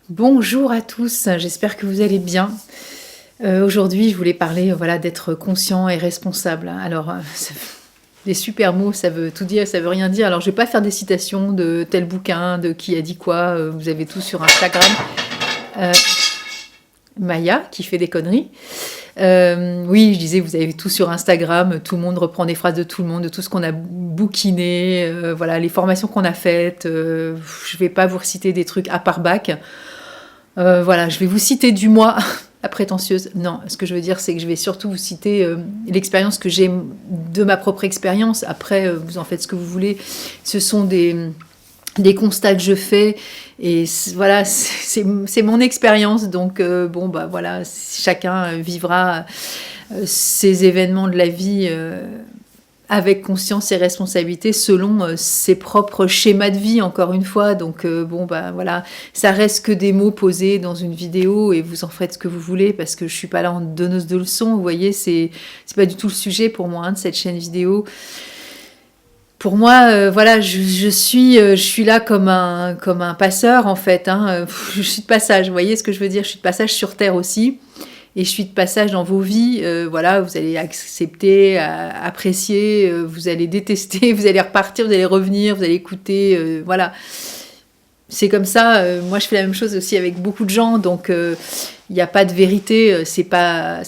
Bonjour à tous, j'espère que vous allez bien. Aujourd'hui, je voulais parler d'être conscient et responsable. Alors, les super mots, ça veut tout dire, ça veut rien dire. Alors, je vais pas faire des citations de tel bouquin, de qui a dit quoi, vous avez tout sur Instagram. Euh, Maya, qui fait des conneries. Oui, je disais, vous avez tout sur Instagram, tout le monde reprend des phrases de tout le monde, de tout ce qu'on a bouquiné, les formations qu'on a faites. Je vais pas vous reciter des trucs à part bac. Je vais vous citer du moi, la prétentieuse. Non, ce que je veux dire, c'est que je vais surtout vous citer l'expérience que j'ai de ma propre expérience. Après, vous en faites ce que vous voulez. Ce sont des constats que je fais. Et voilà, c'est mon expérience. Donc, chacun vivra ces événements de la vie avec conscience et responsabilité selon ses propres schémas de vie, encore une fois. Donc, ça reste que des mots posés dans une vidéo et vous en faites ce que vous voulez parce que je suis pas là en donneuse de leçons. Vous voyez, c'est pas du tout le sujet pour moi de cette chaîne vidéo. Pour moi, je suis là comme un passeur, en fait. Je suis de passage, vous voyez ce que je veux dire? Je suis de passage sur Terre aussi. Et je suis de passage dans vos vies, vous allez accepter, apprécier, vous allez détester, vous allez repartir, vous allez revenir, vous allez écouter, C'est comme ça, moi je fais la même chose aussi avec beaucoup de gens, donc il n'y a pas de vérité, c'est pas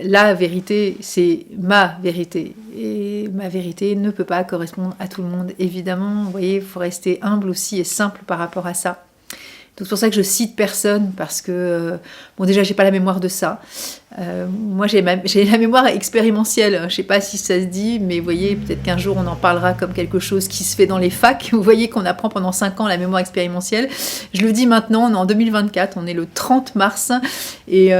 la vérité, c'est ma vérité. Et ma vérité ne peut pas correspondre à tout le monde, évidemment, vous voyez, il faut rester humble aussi et simple par rapport à ça. Donc c'est pour ça que je cite personne, parce que, déjà, j'ai pas la mémoire de ça. Moi, j'ai la mémoire expérimentielle. Je sais pas si ça se dit, mais vous voyez, peut-être qu'un jour, on en parlera comme quelque chose qui se fait dans les facs. Vous voyez qu'on apprend pendant 5 ans la mémoire expérientielle. Je le dis maintenant, on est en 2024, on est le 30 mars. Et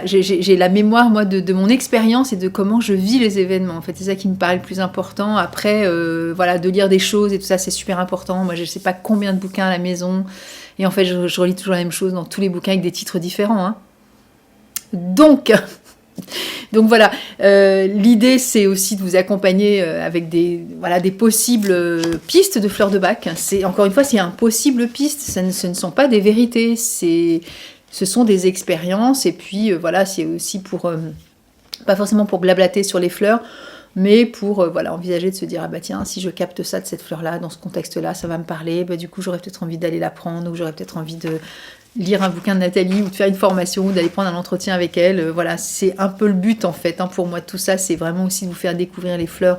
j'ai la mémoire, moi, de mon expérience et de comment je vis les événements. En fait, c'est ça qui me paraît le plus important. Après, de lire des choses et tout ça, c'est super important. Moi, je sais pas combien de bouquins à la maison. Et en fait, je relis toujours la même chose dans tous les bouquins avec des titres différents. Donc voilà, l'idée c'est aussi de vous accompagner avec des possibles pistes de fleurs de bac. Encore une fois, c'est un possible piste, ce ne sont pas des vérités, ce sont des expériences. Et puis c'est aussi pour, pas forcément pour blablater sur les fleurs, mais pour envisager de se dire, ah bah tiens, si je capte ça de cette fleur-là, dans ce contexte-là, ça va me parler, du coup j'aurais peut-être envie d'aller la prendre, ou j'aurais peut-être envie de lire un bouquin de Nathalie, ou de faire une formation, ou d'aller prendre un entretien avec elle. C'est un peu le but en fait, pour moi, tout ça, c'est vraiment aussi de vous faire découvrir les fleurs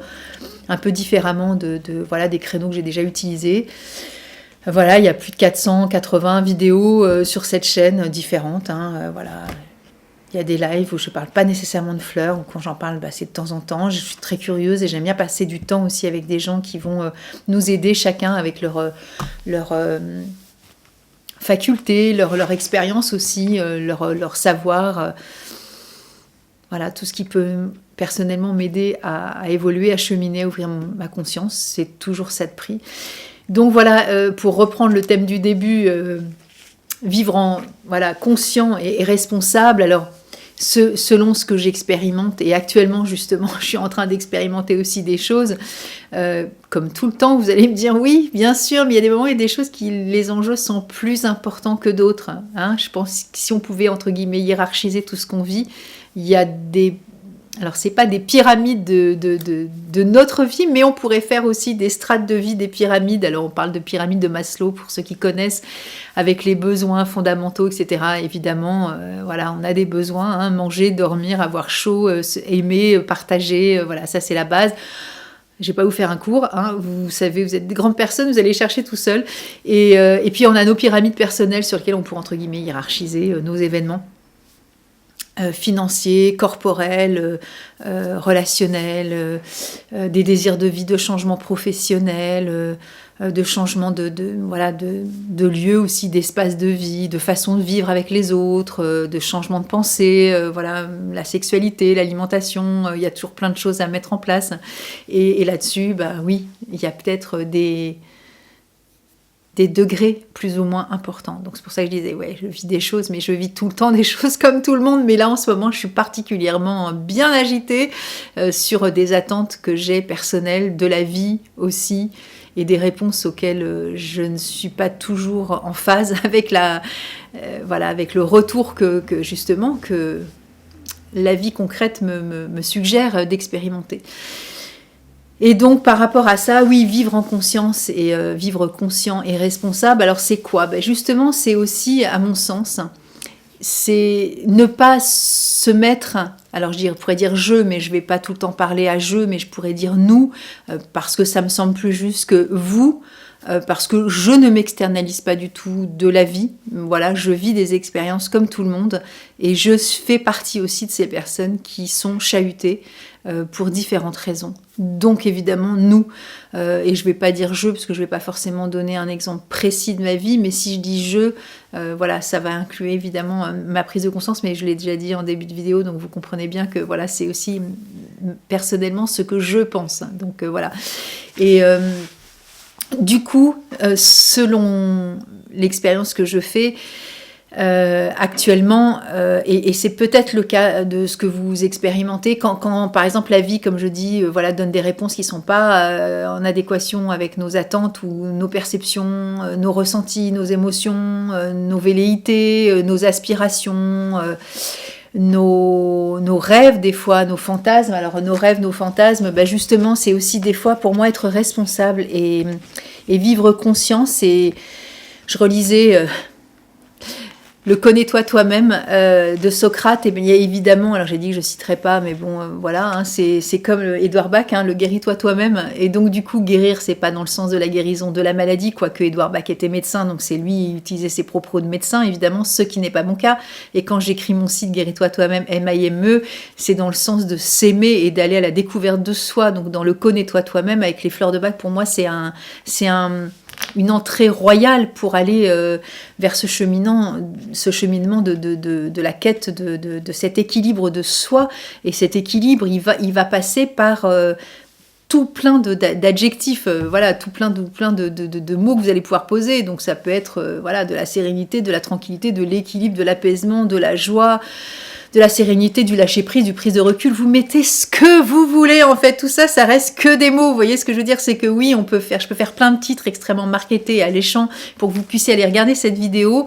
un peu différemment des créneaux que j'ai déjà utilisés. Il y a plus de 480 vidéos sur cette chaîne différentes, Il y a des lives où je ne parle pas nécessairement de fleurs, ou quand j'en parle, c'est de temps en temps. Je suis très curieuse et j'aime bien passer du temps aussi avec des gens qui vont nous aider, chacun avec leur faculté, leur expérience aussi, leur savoir. Tout ce qui peut personnellement m'aider à évoluer, à cheminer, à ouvrir ma conscience, c'est toujours ça de prix. Donc pour reprendre le thème du début, vivre en conscient et responsable. Alors selon ce que j'expérimente, et actuellement justement je suis en train d'expérimenter aussi des choses, comme tout le temps vous allez me dire oui bien sûr, mais il y a des moments, il y a des choses qui, les enjeux sont plus importants que d'autres, Je pense que si on pouvait entre guillemets hiérarchiser tout ce qu'on vit, il y a alors c'est pas des pyramides de notre vie, mais on pourrait faire aussi des strates de vie, des pyramides. Alors on parle de pyramide de Maslow pour ceux qui connaissent, avec les besoins fondamentaux, etc. Évidemment, on a des besoins, manger, dormir, avoir chaud, aimer, partager, ça c'est la base. Je vais pas vous faire un cours, vous savez, vous êtes des grandes personnes, vous allez chercher tout seul. Et puis on a nos pyramides personnelles sur lesquelles on pourrait entre guillemets hiérarchiser nos événements. Financiers, corporels, relationnels, des désirs de vie, de changement professionnel, de changement de lieu aussi, d'espace de vie, de façon de vivre avec les autres, de changement de pensée, la sexualité, l'alimentation, il y a toujours plein de choses à mettre en place. Et là-dessus, oui, il y a peut-être des degrés plus ou moins importants. Donc c'est pour ça que je disais, je vis des choses, mais je vis tout le temps des choses comme tout le monde. Mais là, en ce moment, je suis particulièrement bien agitée sur des attentes que j'ai personnelles, de la vie aussi, et des réponses auxquelles je ne suis pas toujours en phase avec avec le retour que justement que la vie concrète me suggère d'expérimenter. Et donc par rapport à ça, oui, vivre en conscience et vivre conscient et responsable, alors c'est quoi? Justement, c'est aussi, à mon sens, c'est ne pas se mettre, alors je pourrais dire je, mais je ne vais pas tout le temps parler à je, mais je pourrais dire nous, parce que ça me semble plus juste que vous, parce que je ne m'externalise pas du tout de la vie. Voilà, je vis des expériences comme tout le monde, et je fais partie aussi de ces personnes qui sont chahutées pour différentes raisons. Donc évidemment, nous, et je ne vais pas dire je, parce que je ne vais pas forcément donner un exemple précis de ma vie, mais si je dis je, voilà, ça va inclure évidemment ma prise de conscience, mais je l'ai déjà dit en début de vidéo, donc vous comprenez bien que voilà, c'est aussi personnellement ce que je pense. Donc voilà. Et du coup, selon l'expérience que je fais, actuellement, et c'est peut-être le cas de ce que vous expérimentez quand par exemple la vie, comme je dis, voilà, donne des réponses qui ne sont pas en adéquation avec nos attentes ou nos perceptions, nos ressentis, nos émotions, nos velléités, nos aspirations, nos rêves des fois, nos fantasmes. Alors nos rêves, nos fantasmes, justement c'est aussi des fois pour moi être responsable et vivre conscience. Et je relisais le connais-toi toi-même de Socrate, et bien il y a évidemment, alors j'ai dit que je ne citerai pas, mais bon voilà, hein, c'est comme Édouard Bach, hein, le guéris-toi toi-même, et donc du coup guérir c'est pas dans le sens de la guérison de la maladie, quoique Édouard Bach était médecin, donc c'est lui qui utilisait ses propos de médecin, évidemment, ce qui n'est pas mon cas, et quand j'écris mon site guéris-toi toi-même, M-I-M-E, c'est dans le sens de s'aimer et d'aller à la découverte de soi, donc dans le connais-toi toi-même avec les fleurs de Bach, pour moi c'est une entrée royale pour aller vers ce cheminement de la quête de cet équilibre de soi. Et cet équilibre, il va passer par tout plein d'adjectifs, voilà, tout plein de mots que vous allez pouvoir poser. Donc ça peut être voilà, de la sérénité, de la tranquillité, de l'équilibre, de l'apaisement, de la joie, de la sérénité, du lâcher-prise, du prise de recul. Vous mettez ce que vous voulez, en fait. Tout ça, ça reste que des mots. Vous voyez ce que je veux dire? C'est que oui, je peux faire plein de titres extrêmement marketés et alléchants pour que vous puissiez aller regarder cette vidéo.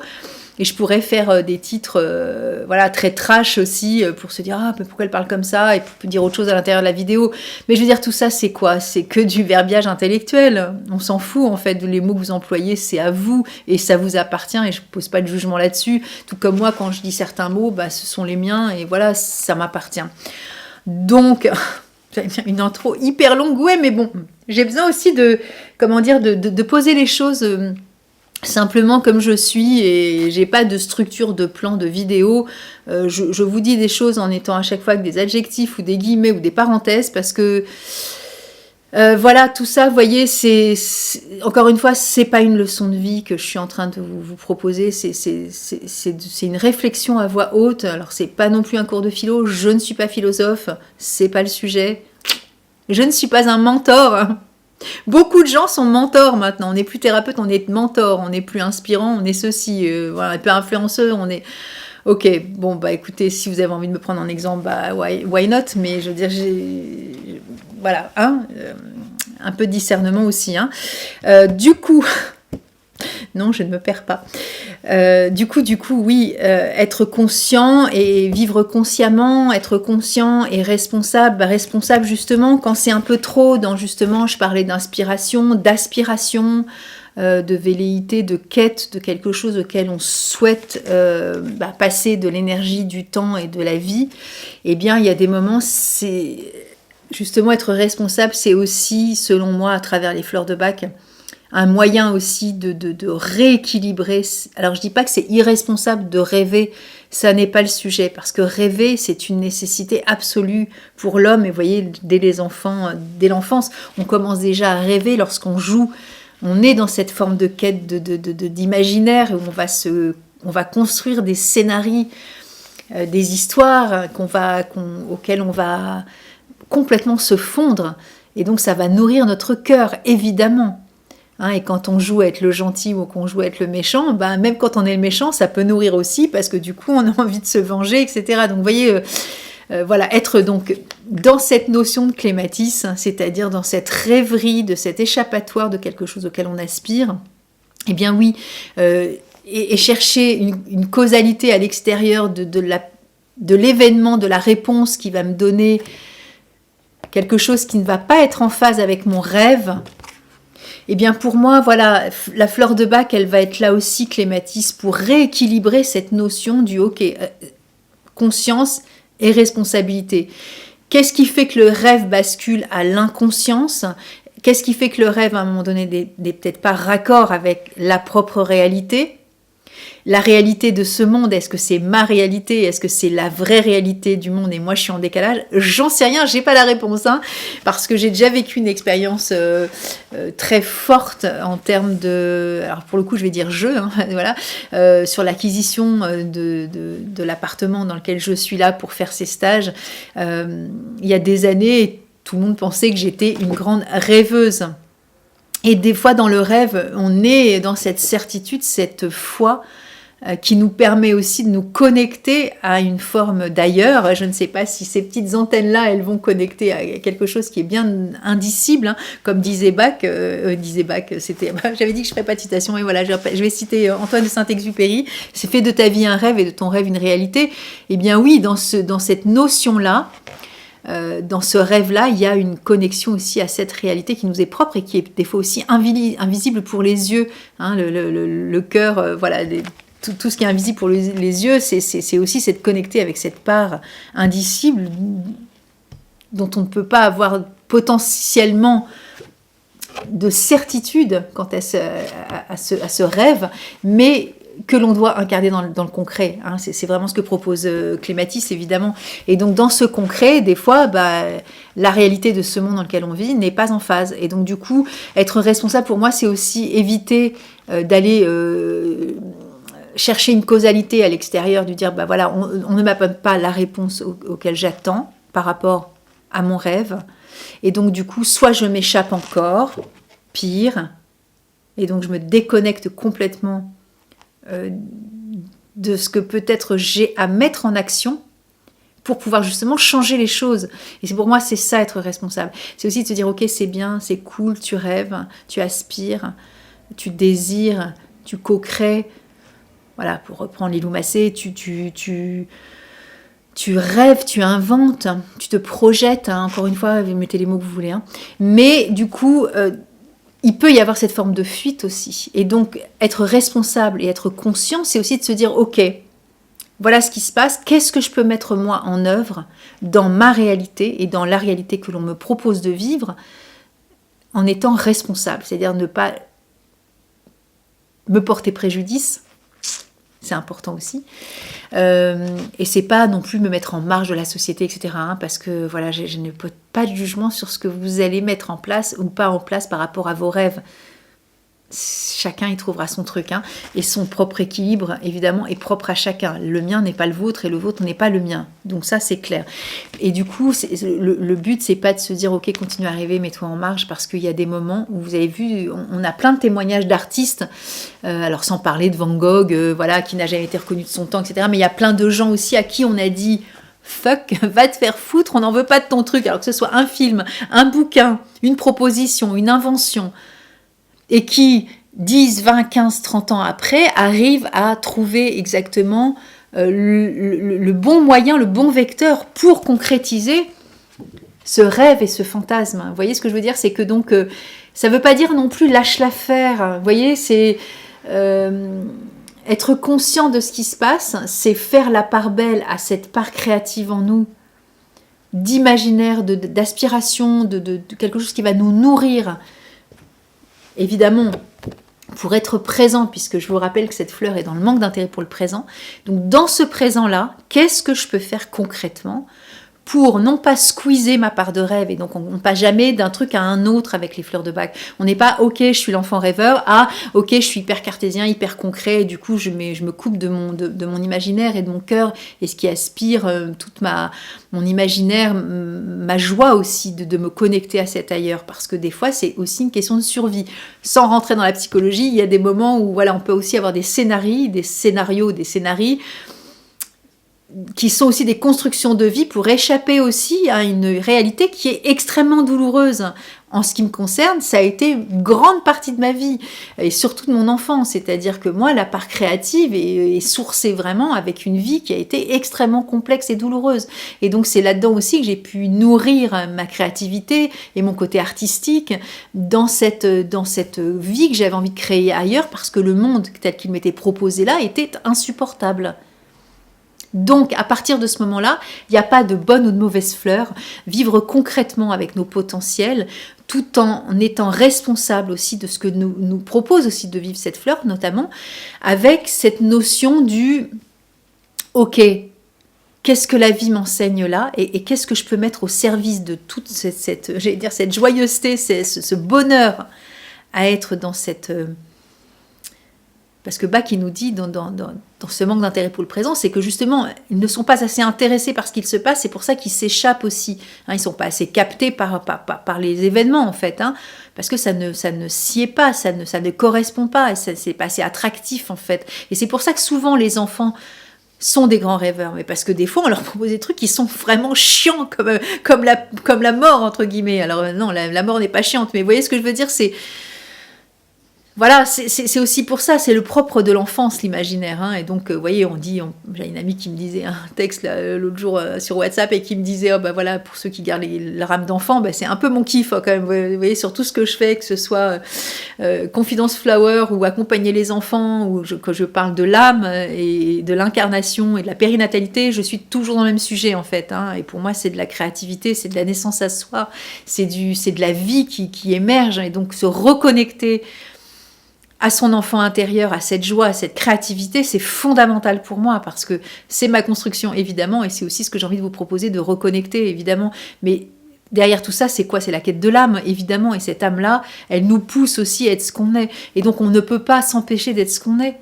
Et je pourrais faire des titres voilà, très trash aussi pour se dire « Ah, mais pourquoi elle parle comme ça ?» et pour dire autre chose à l'intérieur de la vidéo. Mais je veux dire, tout ça, c'est quoi? C'est que du verbiage intellectuel. On s'en fout, en fait, les mots que vous employez, c'est à vous et ça vous appartient et je ne pose pas de jugement là-dessus. Tout comme moi, quand je dis certains mots, ce sont les miens et voilà, ça m'appartient. Donc, j'allais dire une intro hyper longue, ouais, mais bon, j'ai besoin aussi de poser les choses... simplement comme je suis, et j'ai pas de structure de plan de vidéo. Je vous dis des choses en étant à chaque fois avec des adjectifs ou des guillemets ou des parenthèses parce que voilà, tout ça, vous voyez, c'est encore une fois, c'est pas une leçon de vie que je suis en train de vous proposer, c'est une réflexion à voix haute. Alors c'est pas non plus un cours de philo, je ne suis pas philosophe, c'est pas le sujet. Je ne suis pas un mentor. Beaucoup de gens sont mentors maintenant, on n'est plus thérapeute, on est mentor, on n'est plus inspirant, on est ceci, voilà, un peu influenceur, on est... Ok, bon, écoutez, si vous avez envie de me prendre en exemple, why not, mais je veux dire, voilà, hein, un peu de discernement aussi, hein. Du coup... Non, je ne me perds pas. Du coup, oui, être conscient et vivre consciemment, être conscient et responsable. Responsable justement quand c'est un peu trop dans justement, je parlais d'inspiration, d'aspiration, de velléité, de quête, de quelque chose auquel on souhaite passer de l'énergie, du temps et de la vie. Eh bien, il y a des moments, c'est justement être responsable, c'est aussi, selon moi, à travers les fleurs de Bach, un moyen aussi de rééquilibrer. Alors je dis pas que c'est irresponsable de rêver, ça n'est pas le sujet, parce que rêver c'est une nécessité absolue pour l'homme, et vous voyez, dès l'enfance, on commence déjà à rêver lorsqu'on joue, on est dans cette forme de quête d'imaginaire, où on va construire des scénarios, des histoires auxquelles on va complètement se fondre, et donc ça va nourrir notre cœur, évidemment. Et quand on joue à être le gentil ou qu'on joue à être le méchant, même quand on est le méchant, ça peut nourrir aussi parce que du coup, on a envie de se venger, etc. Donc, vous voyez, Voilà, être donc dans cette notion de clématis, hein, c'est-à-dire dans cette rêverie, de cet échappatoire de quelque chose auquel on aspire, eh bien oui, et chercher une causalité à l'extérieur de l'événement, de la réponse qui va me donner quelque chose qui ne va pas être en phase avec mon rêve, eh bien pour moi, voilà, la fleur de Bach, elle va être là aussi, clématis, pour rééquilibrer cette notion du ok, conscience et responsabilité. Qu'est-ce qui fait que le rêve bascule à l'inconscience ? Qu'est-ce qui fait que le rêve, à un moment donné, n'est peut-être pas raccord avec la propre réalité ? La réalité de ce monde, est-ce que c'est ma réalité? Est-ce que c'est la vraie réalité du monde et moi je suis en décalage? J'en sais rien, j'ai pas la réponse, hein, parce que j'ai déjà vécu une expérience très forte en termes de... Alors pour le coup je vais dire jeu, hein, voilà, sur l'acquisition de l'appartement dans lequel je suis là pour faire ces stages. Il y a des années, tout le monde pensait que j'étais une grande rêveuse. Et des fois dans le rêve, on est dans cette certitude, cette foi qui nous permet aussi de nous connecter à une forme d'ailleurs. Je ne sais pas si ces petites antennes-là, elles vont connecter à quelque chose qui est bien indicible, hein, comme disait Bach, c'était, j'avais dit que je ne ferais pas de citation, et voilà, je vais citer Antoine de Saint-Exupéry, c'est fait de ta vie un rêve et de ton rêve une réalité. Eh bien oui, dans cette notion-là, dans ce rêve-là, il y a une connexion aussi à cette réalité qui nous est propre et qui est des fois aussi invisible pour les yeux, hein, le cœur, voilà, tout ce qui est invisible pour les yeux, c'est aussi cette connecter avec cette part indicible dont on ne peut pas avoir potentiellement de certitude quant à ce rêve, mais que l'on doit incarner dans le concret. Hein. C'est vraiment ce que propose Clématis, évidemment. Et donc, dans ce concret, des fois, la réalité de ce monde dans lequel on vit n'est pas en phase. Et donc, du coup, être responsable, pour moi, c'est aussi éviter d'aller... chercher une causalité à l'extérieur, de dire, voilà, on ne m'apporte pas la réponse auquel j'attends par rapport à mon rêve. Et donc, du coup, soit je m'échappe encore, pire, et donc je me déconnecte complètement de ce que peut-être j'ai à mettre en action pour pouvoir justement changer les choses. Et c'est pour moi, c'est ça, être responsable. C'est aussi de se dire, ok, c'est bien, c'est cool, tu rêves, tu aspires, tu désires, tu co-crées. Voilà, pour reprendre Lilou Massé, tu rêves, tu inventes, tu te projettes, hein, encore une fois, vous mettez les mots que vous voulez. Hein. Mais du coup, il peut y avoir cette forme de fuite aussi. Et donc, être responsable et être conscient, c'est aussi de se dire, ok, voilà ce qui se passe, qu'est-ce que je peux mettre moi en œuvre dans ma réalité et dans la réalité que l'on me propose de vivre en étant responsable, c'est-à-dire ne pas me porter préjudice. C'est important aussi. Et c'est pas non plus me mettre en marge de la société, etc. Hein, parce que voilà, je ne peux pas de jugement sur ce que vous allez mettre en place ou pas en place par rapport à vos rêves. Chacun y trouvera son truc. Hein, et son propre équilibre, évidemment, est propre à chacun. Le mien n'est pas le vôtre et le vôtre n'est pas le mien. Donc ça, c'est clair. Et du coup, le but, c'est pas de se dire, ok, continue à rêver, mets-toi en marge, parce qu'il y a des moments où vous avez vu, on a plein de témoignages d'artistes, alors sans parler de Van Gogh, voilà, qui n'a jamais été reconnu de son temps, etc. Mais il y a plein de gens aussi à qui on a dit, fuck, va te faire foutre, on n'en veut pas de ton truc, alors que ce soit un film, un bouquin, une proposition, une invention, et qui, 10, 20, 15, 30 ans après, arrivent à trouver exactement le bon moyen, le bon vecteur pour concrétiser ce rêve et ce fantasme. Vous voyez ce que je veux dire? C'est que donc, ça ne veut pas dire non plus lâche l'affaire. Vous voyez, c'est être conscient de ce qui se passe, c'est faire la part belle à cette part créative en nous, d'imaginaire, d'aspiration, de quelque chose qui va nous nourrir. Évidemment, pour être présent, puisque je vous rappelle que cette fleur est dans le manque d'intérêt pour le présent. Donc, dans ce présent-là, qu'est-ce que je peux faire concrètement pour non pas squeezer ma part de rêve, et donc on ne passe jamais d'un truc à un autre avec les fleurs de Bach. On n'est pas, ok, je suis l'enfant rêveur, à, ok, je suis hyper cartésien, hyper concret, et du coup, je me coupe de mon imaginaire et de mon cœur, et ce qui aspire toute mon imaginaire, ma joie aussi de me connecter à cet ailleurs, parce que des fois, c'est aussi une question de survie. Sans rentrer dans la psychologie, il y a des moments où voilà, on peut aussi avoir des scénarios, qui sont aussi des constructions de vie pour échapper aussi à une réalité qui est extrêmement douloureuse. En ce qui me concerne, ça a été une grande partie de ma vie, et surtout de mon enfance. C'est-à-dire que moi, la part créative est sourcée vraiment avec une vie qui a été extrêmement complexe et douloureuse. Et donc c'est là-dedans aussi que j'ai pu nourrir ma créativité et mon côté artistique dans cette vie que j'avais envie de créer ailleurs, parce que le monde tel qu'il m'était proposé là était insupportable. Donc, à partir de ce moment-là, il n'y a pas de bonne ou de mauvaise fleur. Vivre concrètement avec nos potentiels, tout en étant responsable aussi de ce que nous propose aussi de vivre cette fleur, notamment, avec cette notion du « Ok, qu'est-ce que la vie m'enseigne là et qu'est-ce que je peux mettre au service de toute cette joyeuseté, ce bonheur à être dans cette... » Parce que Bach, il nous dit, dans ce manque d'intérêt pour le présent, c'est que justement, ils ne sont pas assez intéressés par ce qu'il se passe, c'est pour ça qu'ils s'échappent aussi. Hein, ils ne sont pas assez captés par les événements, en fait, hein, parce que ça ne sied pas, ça ne correspond pas, et c'est pas assez attractif, en fait. Et c'est pour ça que souvent, les enfants sont des grands rêveurs, mais parce que des fois, on leur propose des trucs qui sont vraiment chiants, comme la mort, entre guillemets. Alors non, la mort n'est pas chiante, mais vous voyez ce que je veux dire, c'est... Voilà, c'est aussi pour ça, c'est le propre de l'enfance, l'imaginaire. Hein. Et donc, vous voyez, j'ai une amie qui me disait un texte l'autre jour sur WhatsApp et qui me disait, oh bah voilà, pour ceux qui gardent la rame d'enfant, bah, c'est un peu mon kiff quand même. Vous voyez, sur tout ce que je fais, que ce soit Confidence Flower ou accompagner les enfants, ou que je parle de l'âme et de l'incarnation et de la périnatalité, je suis toujours dans le même sujet en fait. Hein. Et pour moi, c'est de la créativité, c'est de la naissance à soi, c'est de la vie qui émerge. Et donc, se reconnecter à son enfant intérieur, à cette joie, à cette créativité, c'est fondamental pour moi parce que c'est ma construction évidemment et c'est aussi ce que j'ai envie de vous proposer, de reconnecter évidemment. Mais derrière tout ça, c'est quoi? C'est la quête de l'âme évidemment, et cette âme-là, elle nous pousse aussi à être ce qu'on est. Et donc on ne peut pas s'empêcher d'être ce qu'on est.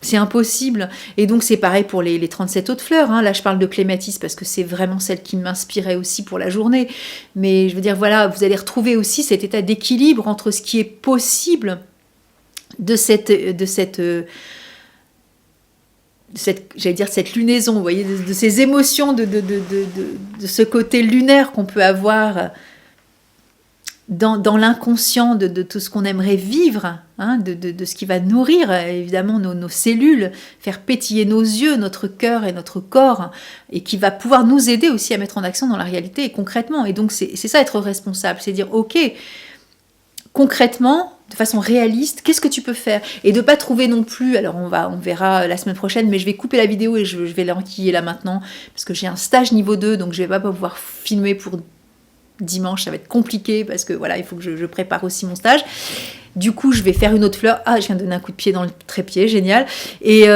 C'est impossible. Et donc c'est pareil pour les 37 autres fleurs. Hein. Là je parle de clématisse parce que c'est vraiment celle qui m'inspirait aussi pour la journée. Mais je veux dire, voilà, vous allez retrouver aussi cet état d'équilibre entre ce qui est possible de cette lunaison, vous voyez, de ces émotions, de ce côté lunaire qu'on peut avoir dans l'inconscient de tout ce qu'on aimerait vivre, hein, de ce qui va nourrir évidemment nos cellules, faire pétiller nos yeux, notre cœur et notre corps, et qui va pouvoir nous aider aussi à mettre en action dans la réalité et concrètement. Et donc c'est ça être responsable, c'est dire ok, concrètement, de façon réaliste, qu'est-ce que tu peux faire? Et de ne pas trouver non plus, alors on verra la semaine prochaine, mais je vais couper la vidéo et je vais l'enquiller là maintenant, parce que j'ai un stage niveau 2, donc je ne vais pas pouvoir filmer pour dimanche, ça va être compliqué, parce que voilà, il faut que je prépare aussi mon stage. Du coup, je vais faire une autre fleur. Ah, je viens de donner un coup de pied dans le trépied, génial. Et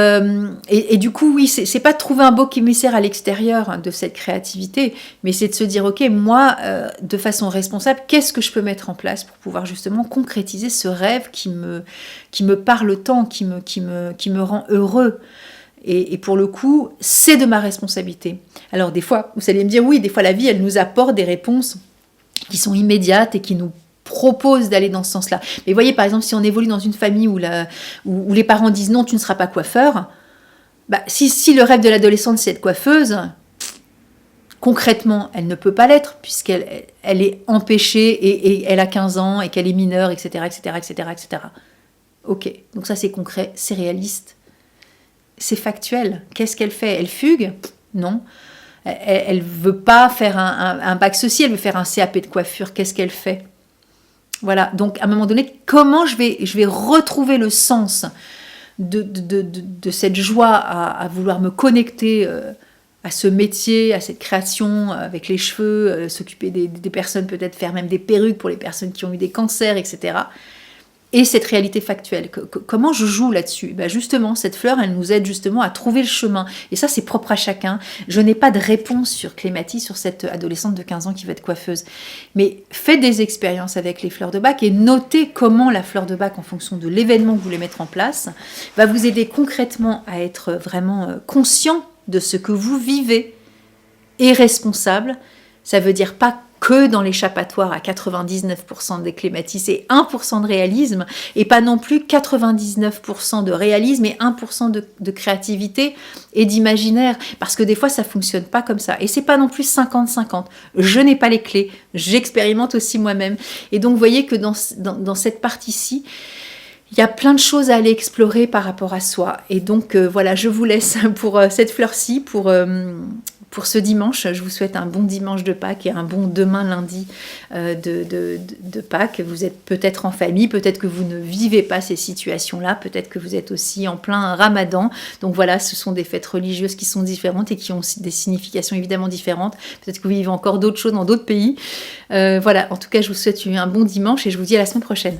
du coup, oui, c'est pas de trouver un beau émissaire à l'extérieur de cette créativité, mais c'est de se dire, ok, moi, de façon responsable, qu'est-ce que je peux mettre en place pour pouvoir justement concrétiser ce rêve qui me parle tant, qui me rend heureux. Et pour le coup, c'est de ma responsabilité. Alors des fois, vous allez me dire, oui, des fois la vie, elle nous apporte des réponses qui sont immédiates et qui nous propose d'aller dans ce sens-là. Mais voyez, par exemple, si on évolue dans une famille où les parents disent non, tu ne seras pas coiffeur, bah, si le rêve de l'adolescente, c'est être coiffeuse, concrètement, elle ne peut pas l'être, puisqu'elle est empêchée et elle a 15 ans et qu'elle est mineure, etc., etc., etc., etc. Ok, donc ça c'est concret, c'est réaliste, c'est factuel. Qu'est-ce qu'elle fait? Elle fugue? Non. Elle ne veut pas faire un bac ceci, elle veut faire un CAP de coiffure. Qu'est-ce qu'elle fait? Voilà, donc à un moment donné, comment je vais retrouver le sens de cette joie à vouloir me connecter à ce métier, à cette création, avec les cheveux, s'occuper des personnes, peut-être faire même des perruques pour les personnes qui ont eu des cancers, etc. Et cette réalité factuelle, comment je joue là-dessus? Ben justement, cette fleur, elle nous aide justement à trouver le chemin. Et ça, c'est propre à chacun. Je n'ai pas de réponse sur Clématis, sur cette adolescente de 15 ans qui va être coiffeuse. Mais faites des expériences avec les fleurs de bac et notez comment la fleur de bac, en fonction de l'événement que vous voulez mettre en place, va vous aider concrètement à être vraiment conscient de ce que vous vivez et responsable. Ça veut dire pas que dans l'échappatoire à 99% des clématis et 1% de réalisme, et pas non plus 99% de réalisme et 1% de créativité et d'imaginaire, parce que des fois ça fonctionne pas comme ça, et c'est pas non plus 50-50, je n'ai pas les clés, j'expérimente aussi moi-même, et donc vous voyez que dans cette partie-ci, il y a plein de choses à aller explorer par rapport à soi. Et donc, voilà, je vous laisse pour cette fleur-ci, pour ce dimanche. Je vous souhaite un bon dimanche de Pâques et un bon demain lundi de Pâques. Vous êtes peut-être en famille, peut-être que vous ne vivez pas ces situations-là, peut-être que vous êtes aussi en plein Ramadan. Donc voilà, ce sont des fêtes religieuses qui sont différentes et qui ont aussi des significations évidemment différentes. Peut-être que vous vivez encore d'autres choses dans d'autres pays. Voilà, en tout cas, je vous souhaite un bon dimanche et je vous dis à la semaine prochaine.